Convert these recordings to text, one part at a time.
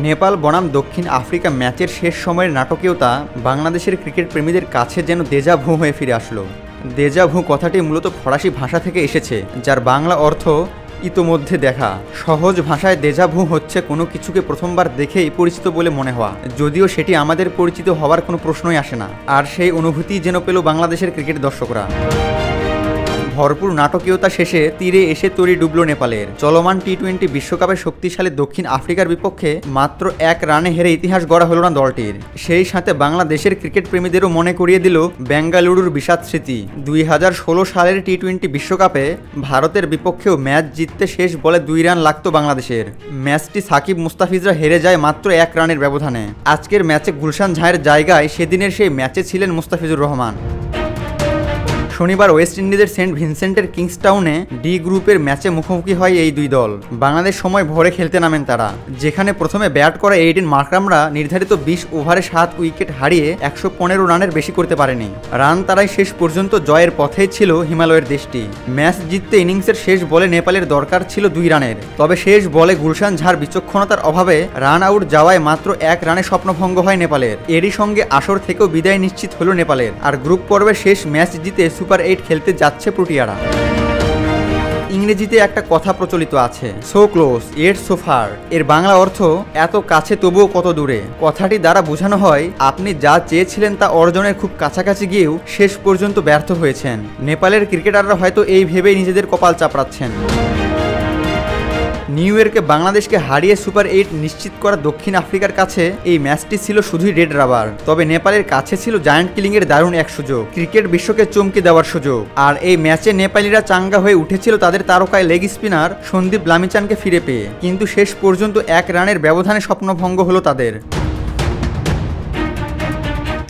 নেপাল বনাম দক্ষিণ আফ্রিকা ম্যাচের শেষ সময়ের নাটকীয়তা বাংলাদেশের ক্রিকেট প্রেমীদের কাছে যেন দেজা ভু হয়ে ফিরে আসলো। দেজা ভু কথাটি মূলত ফরাসি ভাষা থেকে এসেছে, যার বাংলা অর্থ ইতোমধ্যে দেখা। সহজ ভাষায় দেজা ভু হচ্ছে কোনো কিছুকে প্রথমবার দেখেই পরিচিত বলে মনে হওয়া, যদিও সেটি আমাদের পরিচিত হওয়ার কোনো প্রশ্নই আসে না। আর সেই অনুভূতি যেন পেল বাংলাদেশের ক্রিকেট দর্শকরা। ভরপুর নাটকীয়তা শেষে তীরে এসে তরি ডুবল নেপালের। চলমান টি-20 বিশ্বকাপে শক্তিশালী দক্ষিণ আফ্রিকার বিপক্ষে মাত্র 1 রানে হেরে ইতিহাস গড়া হলো না দলটির। সেই সাথে বাংলাদেশের ক্রিকেট প্রেমীদেরও মনে করিয়ে দিল বেঙ্গালুরুর বিষাদ স্মৃতি। 2016 সালের টি-20 বিশ্বকাপে ভারতের বিপক্ষেও ম্যাচ জিততে শেষ বলে 2 রান লাগতো বাংলাদেশের। ম্যাচটি সাকিব মুস্তাফিজরা হেরে যায় মাত্র 1 রানের ব্যবধানে। আজকের ম্যাচে গুলশান ঝায়ের জায়গায় সেদিনের সেই ম্যাচে ছিলেন মুস্তাফিজুর রহমান। শনিবার ওয়েস্ট ইন্ডিজের সেন্ট ভিনসেন্টের কিংস্টাউনে ডি গ্রুপের ম্যাচে মুখোমুখি হয় এই দুই দল। বাংলাদেশ সময় ভোরে খেলতে নামেন তারা, যেখানে প্রথমে ব্যাট করা এইডেন মার্করামরা নির্ধারিত 20 ওভারে 7 উইকেট হারিয়ে 115 রানের বেশি করতে পারেনি। রান তারাই শেষ পর্যন্ত জয়ের পথেই ছিল হিমালয়ের দেশটি। ম্যাচ জিততে ইনিংসের শেষ বলে নেপালের দরকার ছিল 2 রানের, তবে শেষ বলে গুলশান ঝাড় বিচক্ষণতার অভাবে রান আউট যাওয়ায় মাত্র 1 রানে স্বপ্নভঙ্গ হয় নেপালের। এরই সঙ্গে আসর থেকেও বিদায় নিশ্চিত হল নেপালের। আর গ্রুপ পর্বের শেষ ম্যাচ জিতে সুপার 8 খেলতে যাচ্ছে প্রোটিয়ারা। ইংরেজিতে একটা কথা প্রচলিত আছে, so close yet so far. এর বাংলা অর্থ এত কাছে তবুও কত দূরে। কথাটি দ্বারা বোঝানো হয় আপনি যা চেয়েছিলেন তা অর্জনের খুব কাছাকাছি গিয়েও শেষ পর্যন্ত ব্যর্থ হয়েছেন। নেপালের ক্রিকেটাররা হয়তো এই ভেবেই নিজেদের কপাল চাপড়াচ্ছেন। নিউ ইয়র্কে বাংলাদেশকে হারিয়ে সুপার 8 নিশ্চিত করা দক্ষিণ আফ্রিকার কাছে এই ম্যাচটি ছিল শুধুই রেড রাবার, তবে নেপালের কাছে ছিল জায়ান্ট কিলিং এর দারুণ এক সুযোগ, ক্রিকেট বিশ্বকে চমকে দেওয়ার সুযোগ। আর এই ম্যাচে নেপালিরা চাঙ্গা হয়ে উঠেছিল তাদের তারকায় লেগ স্পিনার সন্দীপ লামিচানকে ফিরে পেয়ে, কিন্তু শেষ পর্যন্ত 1 রানের ব্যবধানে স্বপ্নভঙ্গ হলো তাদের।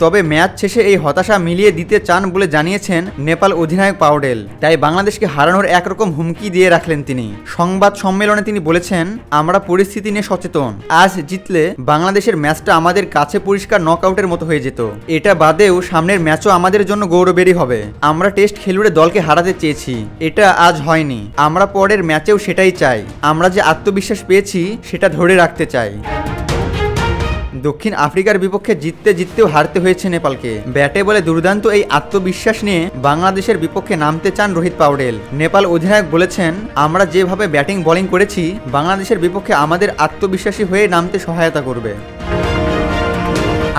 তবে ম্যাচ শেষে এই হতাশা মিলিয়ে দিতে চান বলে জানিয়েছেন নেপাল অধিনায়ক পাওডেল। তাই বাংলাদেশকে হারানোর একরকম হুমকি দিয়ে রাখলেন তিনি। সংবাদ সম্মেলনে তিনি বলেছেন, আমরা পরিস্থিতি নিয়ে সচেতন। আজ জিতলে বাংলাদেশের ম্যাচটা আমাদের কাছে পরিষ্কার নকআউটের মতো হয়ে যেত। এটা বাদেও সামনের ম্যাচও আমাদের জন্য গৌরবেরই হবে। আমরা টেস্ট খেলুড়ে দলকে হারাতে চেয়েছি, এটা আজ হয়নি। আমরা পরের ম্যাচেও সেটাই চাই। আমরা যে আত্মবিশ্বাস পেয়েছি সেটা ধরে রাখতে চাই। দক্ষিণ আফ্রিকার বিপক্ষে জিততেও হারতে হয়েছে নেপালকে। ব্যাটে বলে দুর্দান্ত এই আত্মবিশ্বাস নিয়ে বাংলাদেশের বিপক্ষে নামতে চান রোহিত পাউডেল। নেপাল অধিনায়ক বলেছেন, আমরা যেভাবে ব্যাটিং বোলিং করেছি বাংলাদেশের বিপক্ষে আমাদের আত্মবিশ্বাসী হয়ে নামতে সহায়তা করবে।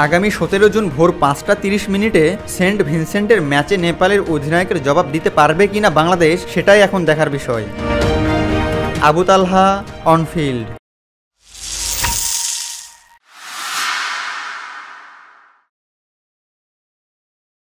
আগামী 17 জুন ভোর 5:30 সেন্ট ভিনসেন্টের ম্যাচে নেপালের অধিনায়কের জবাব দিতে পারবে কিনা বাংলাদেশ, সেটাই এখন দেখার বিষয়। আবু তালহা, অনফিল্ড।